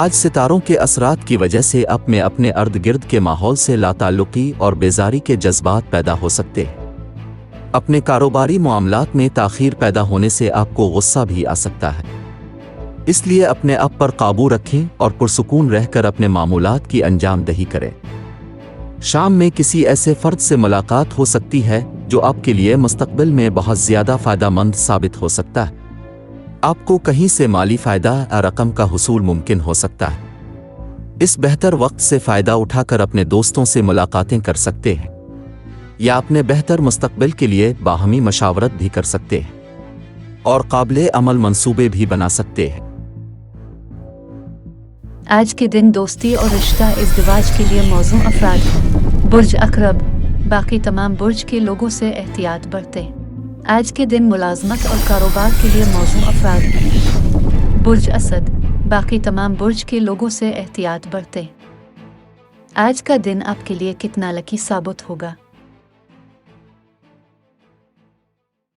آج ستاروں کے اثرات کی وجہ سے آپ میں اپنے ارد گرد کے ماحول سے لاتعلقی اور بیزاری کے جذبات پیدا ہو سکتے ہیں۔ اپنے کاروباری معاملات میں تاخیر پیدا ہونے سے آپ کو غصہ بھی آ سکتا ہے، اس لیے اپنے آپ پر قابو رکھیں اور پرسکون رہ کر اپنے معمولات کی انجام دہی کریں۔ شام میں کسی ایسے فرد سے ملاقات ہو سکتی ہے جو آپ کے لیے مستقبل میں بہت زیادہ فائدہ مند ثابت ہو سکتا ہے۔ آپ کو کہیں سے مالی فائدہ یا رقم کا حصول ممکن ہو سکتا ہے۔ اس بہتر وقت سے فائدہ اٹھا کر اپنے دوستوں سے ملاقاتیں کر سکتے ہیں یا اپنے بہتر مستقبل کے لیے باہمی مشاورت بھی کر سکتے ہیں اور قابل عمل منصوبے بھی بنا سکتے ہیں۔ آج کے دن دوستی اور رشتہ ازدواج کے لیے موزوں افراد ہیں۔ برج عقرب، باقی تمام برج کے لوگوں سے احتیاط برتیں۔ آج کے دن ملازمت اور کاروبار کے لیے موزوں افراد ہیں۔ برج اسد، باقی تمام برج کے لوگوں سے احتیاط برتیں۔ آج کا دن آپ کے لیے کتنا لکی ثابت ہوگا؟